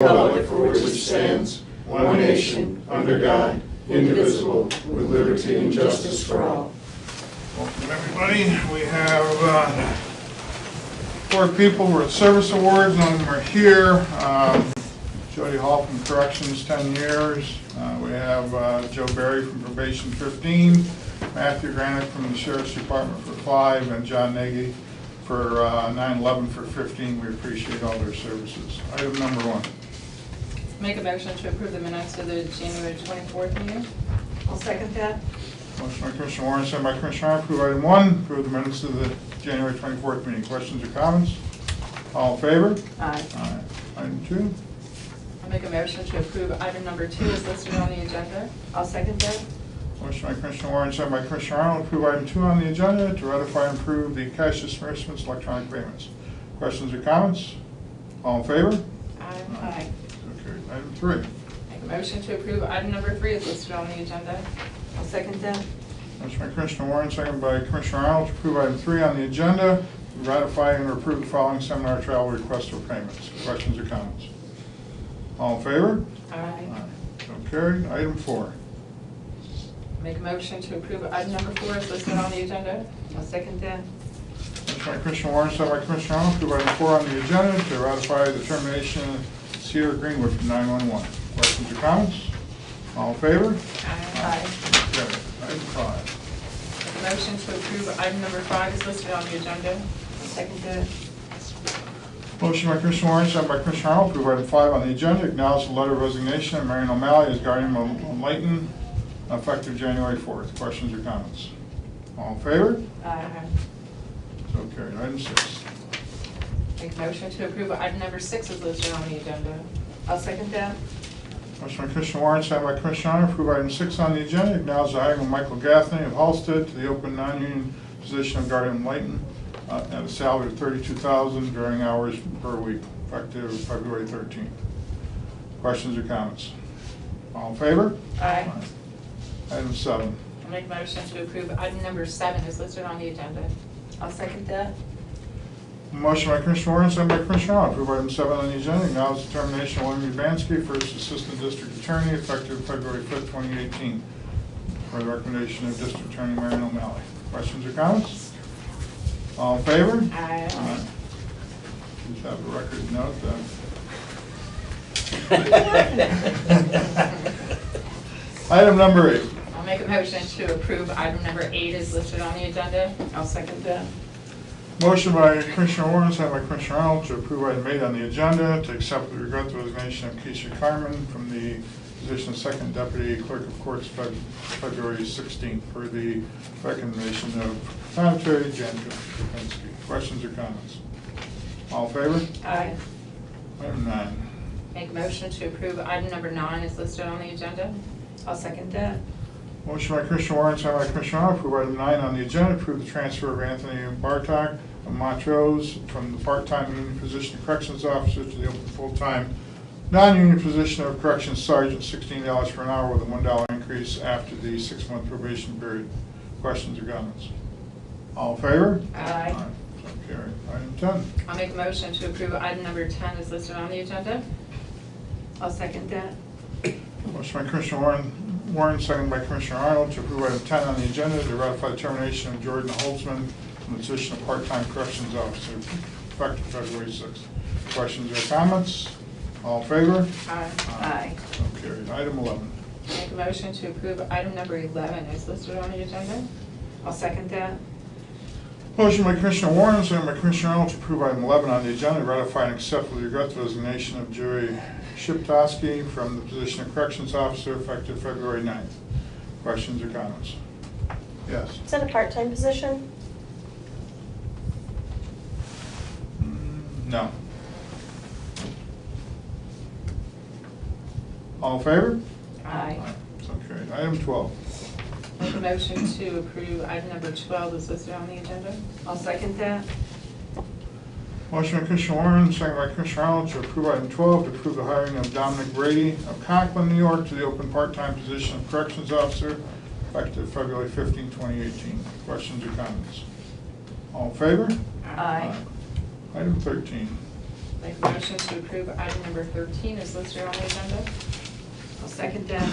republic for which it stands, one nation, under God, indivisible, with liberty and justice for all. Welcome, everybody. We have 4 people with service awards. None of them are here. Jody Hall from Corrections, 10 years. We have Joe Berry from Probation, 15. Matthew Granick from the Sheriff's Department for 5, and John Nagy for 9/11 for 15. We appreciate all their services. Item number 1. Make a motion to approve the minutes of the January 24th meeting. I'll second that. Motion by Commissioner Warren, second by Commissioner Arnold, approve item 1, approve the minutes of the January 24th meeting. Questions or comments? All in favor? Aye. Aye. Item 2. I'll make a motion to approve item number 2 is listed on the agenda. I'll second that. Motion by Commissioner Warren, second by Commissioner Arnold, approve item 2 on the agenda to ratify and approve the cash disbursements, electronic payments. Questions or comments? All in favor? Aye. Aye. So carried. Item 3. Make a motion to approve item number 3 is listed on the agenda. I'll second that. Motion by Commissioner Warren, second by Commissioner Arnold to approve item 3 on the agenda to ratify and approve the following seminar travel requests for payments. Questions or comments? All in favor? Aye. So carried. Item 4. Make a motion to approve item number 4 is listed on the agenda. I'll second that. Motion by Commissioner Warren, second by Commissioner Arnold, approve item 4 on the agenda to ratify the termination of Cedar Greenwood from 911. Questions or comments? All in favor? Aye. Carried. Item 5. Make a motion to approve item number 5 is listed on the agenda. I'll second that. Motion by Commissioner Warren, second by Commissioner Arnold, approve item 5 on the agenda, acknowledge the letter of resignation of Marion O'Malley as guardian of Layton, effective January 4th. Questions or comments? All in favor? Aye. So carried. Item 6. Make a motion to approve item number 6 is listed on the agenda. I'll second that. Motion by Commissioner Warren, second by Commissioner Arnold, approve item 6 on the agenda, acknowledge the hiring of Michael Gaffney of Halsted to the open non-union position of guardian of Layton at a salary of $32,000 during hours per week, effective February 13th. Questions or comments? All in favor? Aye. Item 7. I'll make a motion to approve item number 7 is listed on the agenda. I'll second that. Motion by Commissioner Warren, second by Commissioner Arnold, approve item 7 on the agenda, acknowledge the termination of William Ubansky, first Assistant District Attorney, effective February 5th, 2018, for the recommendation of District Attorney Marion O'Malley. Questions or comments? All in favor? Aye. Please have a record note that. Item number 8. I'll make a motion to approve item number 8 is listed on the agenda. I'll second that. Motion by Commissioner Warren, second by Commissioner Arnold to approve item 8 on the agenda to accept with regret the resignation of Keisha Carmen from the position of Second Deputy Clerk of Courts February 16th for the recommendation of Secretary Janica Kapinski. Questions or comments? All in favor? Aye. Item 9. Make a motion to approve item number 9 is listed on the agenda. I'll second that. Motion by Commissioner Warren, second by Commissioner Arnold, approve item 9 on the agenda, approve the transfer of Anthony Bartok of Montrose from the part-time union position of corrections officer to the open full-time non-union position of corrections sergeant, $16 per hour with a $1 increase after the 6-month probation period. Questions or comments? All in favor? Aye. So carried. Item 10. I'll make a motion to approve item number 10 is listed on the agenda. I'll second that. Motion by Commissioner Warren, second by Commissioner Arnold to approve item 10 on the agenda to ratify the termination of Jordan Holtzman from the position of part-time corrections officer effective February 6th. Questions or comments? All in favor? Aye. Aye. So carried. Item 11. Make a motion to approve item number 11 is listed on the agenda. I'll second that. Motion by Commissioner Warren, second by Commissioner Arnold to approve item 11 on the agenda to ratify and accept with regret the resignation of Jerry Shiptowski from the position of corrections officer effective February 9th. Questions or comments? Yes. Is that a part-time position? No. All in favor? Aye. So carried. Item 12. Make a motion to approve item number 12 is listed on the agenda. I'll second that. Motion by Commissioner Warren, second by Commissioner Arnold to approve item 12 to approve the hiring of Dominic Brady of Conklin, New York to the open part-time position of corrections officer effective February 15, 2018. Questions or comments? All in favor? Aye. Item 13. Make a motion to approve item number 13 is listed on the agenda. I'll second that.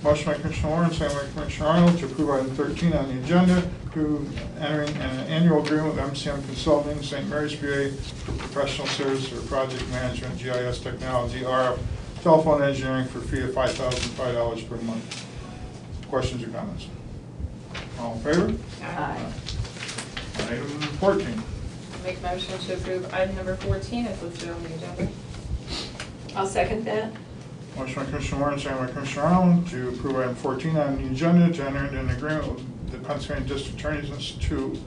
Motion by Commissioner Warren, second by Commissioner Arnold, to approve item 13 on the agenda, approve entering an annual agreement with MCM Consulting, St. Mary's, PA, for professional service for project management, GIS technology, RF, telephone engineering for a fee of $5,005 per month. Questions or comments? All in favor? Aye. Item 14. Make a motion to approve item number 14 is listed on the agenda. I'll second that. Motion by Commissioner Warren, second by Commissioner Arnold, to approve item 14 on the agenda, to enter into an agreement with the Pennsylvania District Attorney's Institute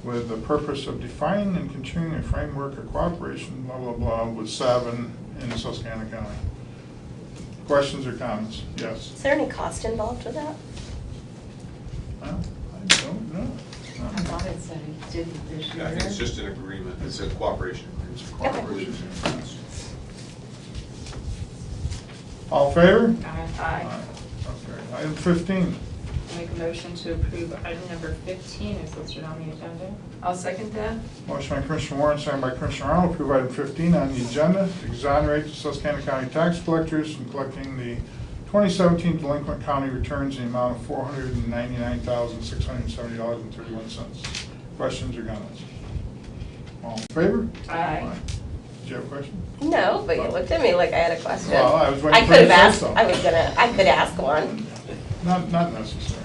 with the purpose of defining and continuing a framework of cooperation, blah, blah, blah, with Savin in Susquehanna County. Questions or comments? Yes? Is there any cost involved with that? I don't know. I thought it said he didn't this year. Yeah, I think it's just an agreement, it's a cooperation It's a agreement. cooperation. All in favor? Aye. Okay. Item 15. Make a motion to approve item number 15 is listed on the agenda. I'll second that. Motion by Commissioner Warren, second by Commissioner Arnold, approve item 15 on the agenda, to exonerate the Susquehanna County tax collectors from collecting the 2017 delinquent county returns in the amount of $499,670.31. Questions or comments? All in favor? Aye. Did you have a question? No, but you looked at me like I had a question. Well, I was waiting I for could you to have say asked, so. I could ask one. Not necessary.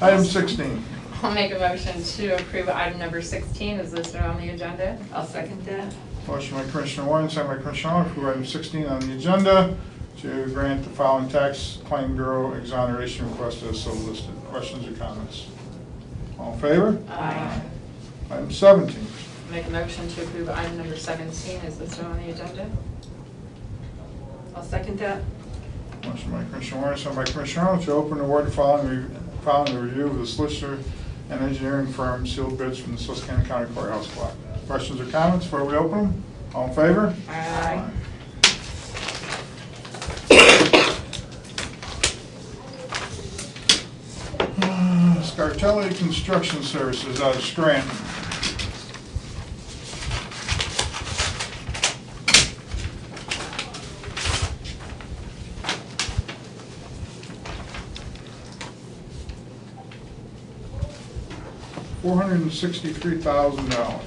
Item 16. I'll make a motion to approve item number 16 is listed on the agenda. I'll second that. Motion by Commissioner Warren, second by Commissioner Arnold, approve item 16 on the agenda, to grant the following tax claim bureau exoneration request as so listed. Questions or comments? All in favor? Aye. Item 17. Make a motion to approve item number 17 is listed on the agenda. I'll second that. Motion by Commissioner Warren, second by Commissioner Arnold, to open the award following the review of the solicitor and engineering firm sealed bids from the Susquehanna County Courthouse clock. Questions or comments before we open them? All in favor? Aye. Scartelli Construction Services out of Scranton. $463,000.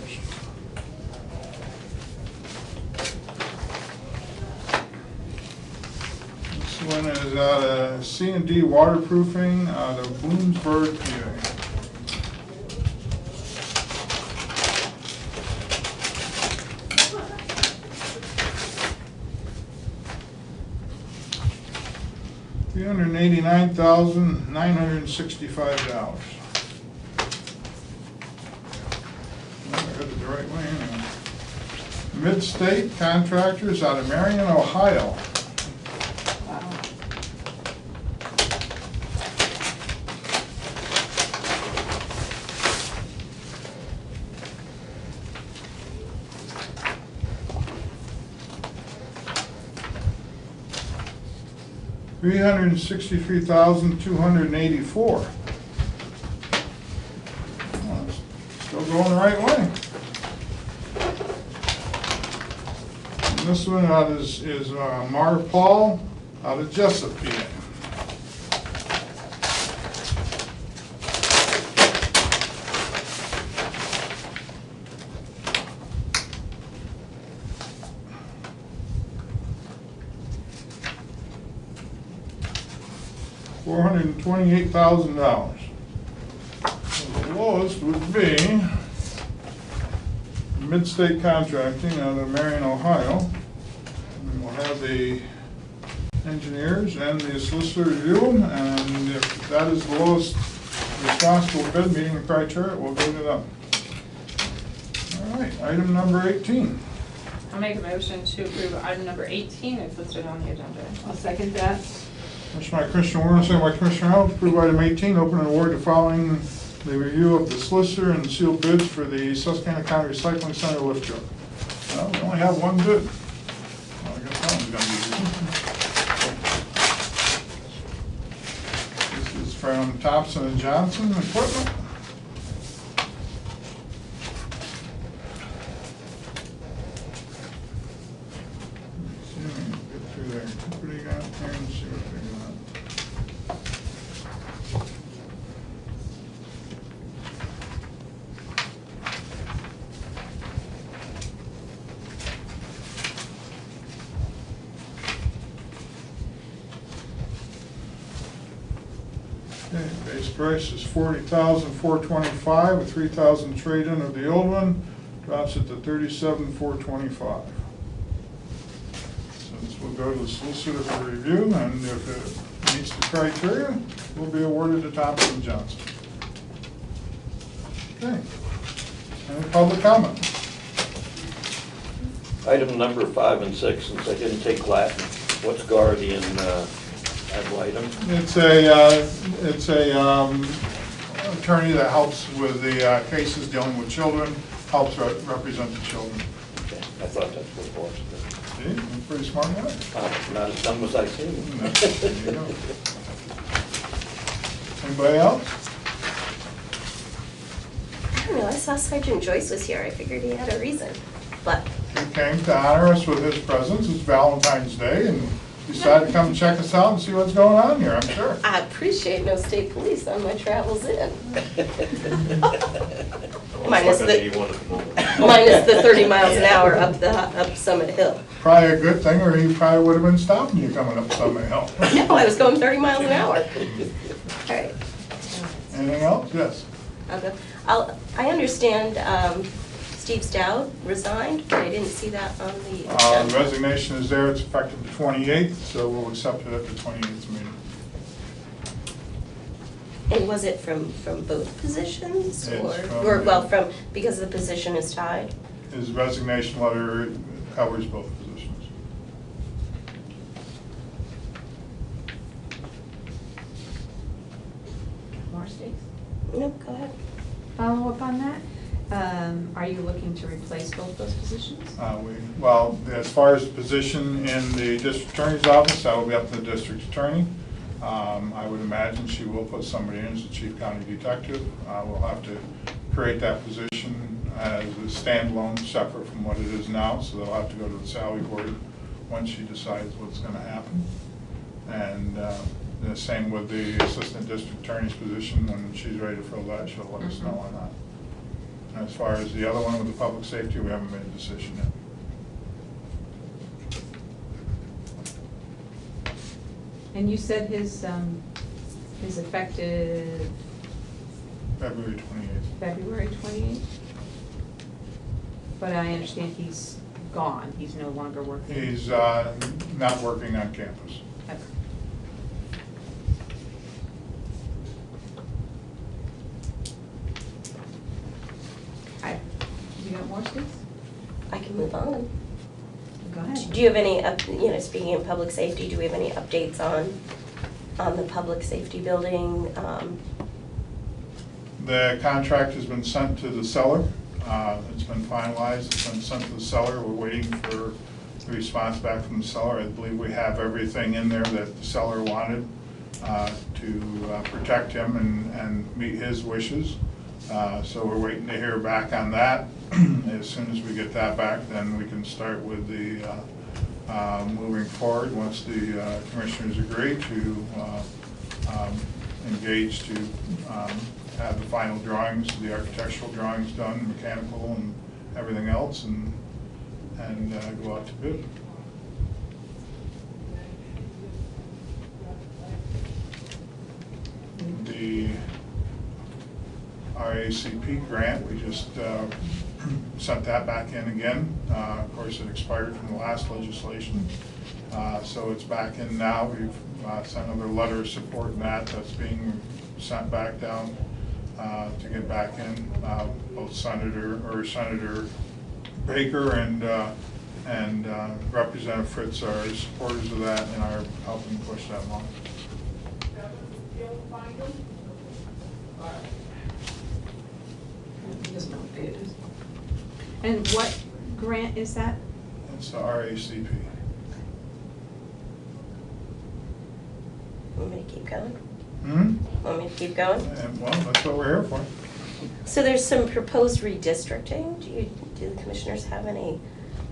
This one is out of C&D Waterproofing out of Bloomsburg, PA. $389,965. I got it the right way anyway. Mid-State Contractors out of Marion, Ohio. Wow. $363,284. Well, it's still going the right way. And this one out is Mar Paul out of Jessup, PA. $428,000. The lowest would be Mid-State Contracting out of Marion, Ohio. And we'll have the engineers and the solicitor review them, and if that is the lowest responsible bid meeting the criteria, we'll go to them. All right, item number 18. I'll make a motion to approve item number 18 is listed on the agenda. I'll second that. Motion by Commissioner Warren, second by Commissioner Arnold, to approve item 18, open and award the following the review of the solicitor and sealed bids for the Susquehanna County Recycling Center lift truck. Well, we only have one bid. Well, I guess that one's gonna be easy. This is from Thompson and Johnson Equipment. Let's see what we got. Okay, base price is $40,425 with $3,000 trade-in of the old one, drops it to $37,425. Since we'll go to the solicitor for review, and if it meets the criteria, we'll be awarded to Thompson and Johnson. Okay. Any public comment? Item number 5 and 6, since I didn't take Latin, what's guardian ad litem? It's a attorney that helps with the cases dealing with children, helps represent the children. Okay, I thought that's what it was. See, I'm pretty smart guy. Not as dumb as I seem. There you go. Anybody else? I don't know, I saw Sergeant Joyce was here, I figured he had a reason, but He came to honor us with his presence. It's Valentine's Day, and decided to come and check us out and see what's going on here, I'm sure. I appreciate no state police on my travels in. Minus the 30 miles an hour up Summit Hill. Probably a good thing, or he probably would have been stopping you coming up Summit Hill. No, I was going 30 miles an hour. All right. Anything else? Yes. I'll go. I understand Steve Stout resigned, but I didn't see that on the agenda. Resignation is there. It's effective the 28th, so we'll accept it at the 28th meeting. And was it from both positions? It's From, because the position is tied? His resignation letter covers both positions. More states? No, go ahead. Follow up on that? Are you looking to replace both those positions? Well, as far as the position in the district attorney's office, that will be up to the district attorney. I would imagine she will put somebody in as the chief county detective. We'll have to create that position as a standalone, separate from what it is now, so they'll have to go to the salary board once she decides what's going to happen. And the same with the assistant district attorney's position. When she's ready to fill that, she'll let us know on that. And as far as the other one with the public safety, we haven't made a decision yet. And you said his effective February 28th. February 28th? But I understand he's gone, he's no longer working. He's not working on campus. Okay. Hi, you got more, Steve? I can move on. Go ahead. Do you have any, speaking of public safety, do we have any updates on the public safety building? The contract has been sent to the seller. It's been finalized, it's been sent to the seller. We're waiting for the response back from the seller. I believe we have everything in there that the seller wanted to protect him and meet his wishes. So we're waiting to hear back on that. As soon as we get that back, then we can start with the moving forward. Once the commissioners agree to engage to have the final drawings, the architectural drawings done, mechanical and everything else, and go out to bid. The RACP grant, we just sent that back in again. Of course, it expired from the last legislation, so it's back in now. We've sent another letter of support in that. That's being sent back down to get back in. Both Senator Baker and Representative Fritz are supporters of that and are helping push that along. He doesn't know what it is. And what grant is that? It's the RACP. Want me to keep going? Hmm? Want me to keep going? And, well, that's what we're here for. So there's some proposed redistricting. Do the commissioners have any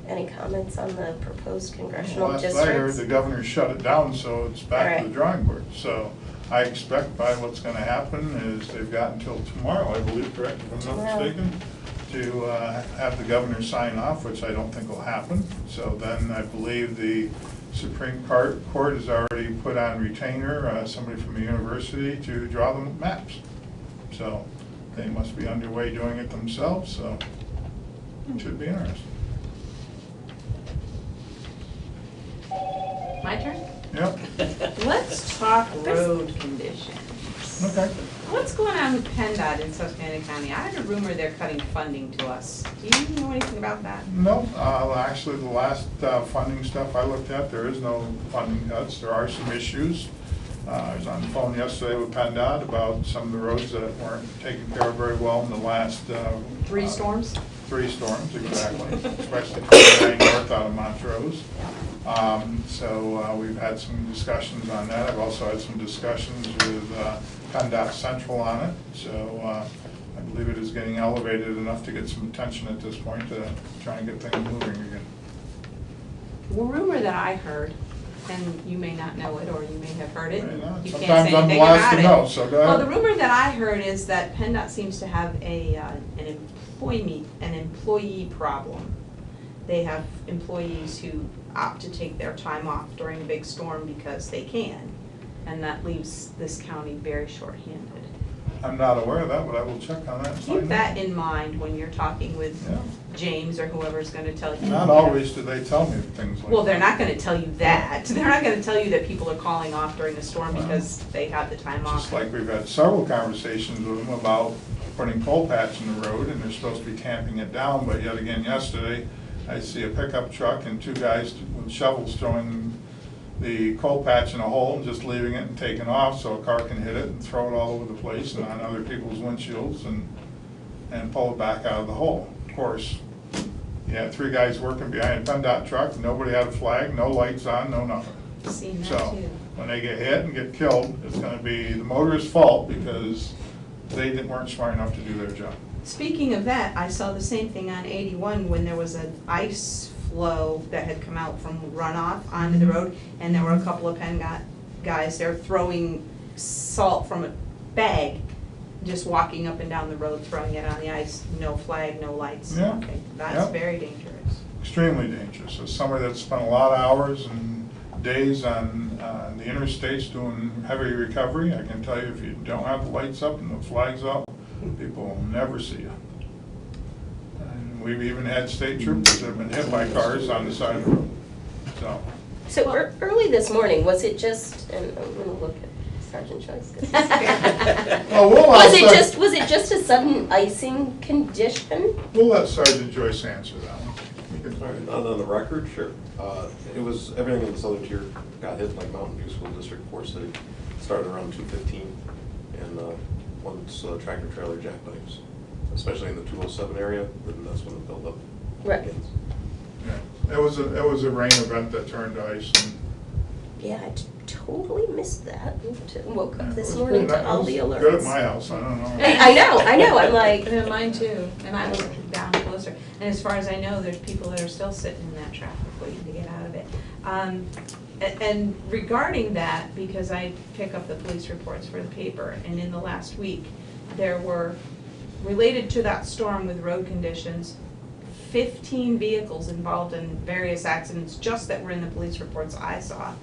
Any comments on the proposed congressional Last districts? I heard, the governor shut it down, so it's back to the Alright. drawing board. So I expect by what's gonna happen is they've got until tomorrow, I believe, correct, if I'm not Tomorrow. mistaken, to have the governor sign off, which I don't think will happen. So then I believe the Supreme Court has already put on retainer somebody from the university to draw the maps. So they must be underway doing it themselves, so it should be interesting. My turn? Yep, Let's talk road conditions. okay. What's going on with PennDOT in Susquehanna County? I heard a rumor they're cutting funding to us. Do you know anything about that? No, actually, the last funding stuff I looked at, there is no funding cuts. There are some issues. I was on the phone yesterday with PennDOT about some of the roads that weren't taken care of very well in the last. 3 storms? 3 storms, exactly, especially 29 north out of Montrose. So we've had some discussions on that. I've also had some discussions with PennDOT Central on it. So I believe it is getting elevated enough to get some attention at this point to try and get things moving again. Well, rumor that I heard, and you may not know it, or you may have heard it, You know, you can't sometimes say I'm the anything last about to it. know, so go Well, the ahead. rumor that I heard is that PennDOT seems to have an employee problem. They have employees who opt to take their time off during a big storm because they can, and that leaves this county very short-handed. I'm not aware of that, but I will check on that and Keep find that out. in mind when you're talking with Yeah. James or whoever's gonna tell you. Not always do they tell me things like that. Well, they're not gonna tell you that. They're not gonna tell you that people are calling off during a storm Well, because they have the time off. Just like we've had several conversations with them about putting coal patch in the road, and they're supposed to be tamping it down, but yet again yesterday, I see a pickup truck and 2 guys with shovels throwing the coal patch in a hole and just leaving it and taking off so a car can hit it and throw it all over the place and on other people's windshields and pull it back out of the hole. Of course, you had 3 guys working behind a PennDOT truck, nobody had a flag, no lights on, no nothing. Seen that So, too. when they get hit and get killed, it's gonna be the motorist's fault because they weren't smart enough to do their job. Speaking of that, I saw the same thing on 81 when there was an ice flow that had come out from runoff onto the road, and there were a couple of PennDOT guys there throwing salt from a bag, just walking up and down the road, throwing it on the ice, no flag, no lights. Yeah. Okay, that's Yeah. very dangerous. Extremely dangerous. As somebody that's spent a lot of hours and days on the interstates doing heavy recovery, I can tell you if you don't have the lights up and the flags up, people will never see you. And we've even had state troopers that have been hit by cars on the side of the road. So, So early this morning, was it just, and I'm gonna look at Sergeant Joyce. 'Cause he's here. well, we'll Was it just a sudden icing condition? we'll let Sergeant Joyce answer that one. You can- All right, on the record, sure. It was, everything in the southern tier got hit, like Mountain View School District, Fort City, started around 2:15, and once tractor trailer jackknives, especially in the 207 area, then that's when the buildup Right. begins. Yeah, it was a rain event that turned ice and. Yeah, I totally missed that. Woke up this morning to all the alerts. Good at my house, I don't know. I know, I'm like, Yeah, mine too, and I was down closer. And as far as I know, there's people that are still sitting in that traffic waiting to get out of it. And regarding that, because I pick up the police reports for the paper, and in the last week, there were, related to that storm with road conditions, 15 vehicles involved in various accidents, just that were in the police reports I saw.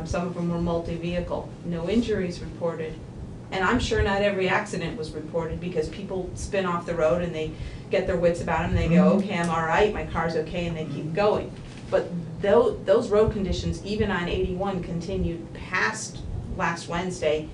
Some of them were multi-vehicle, no injuries reported. And I'm sure not every accident was reported because people spin off the road and they get their wits about them and they go, okay, I'm all right, my car's okay, and they keep going. But those road conditions, even on 81, continued past last Wednesday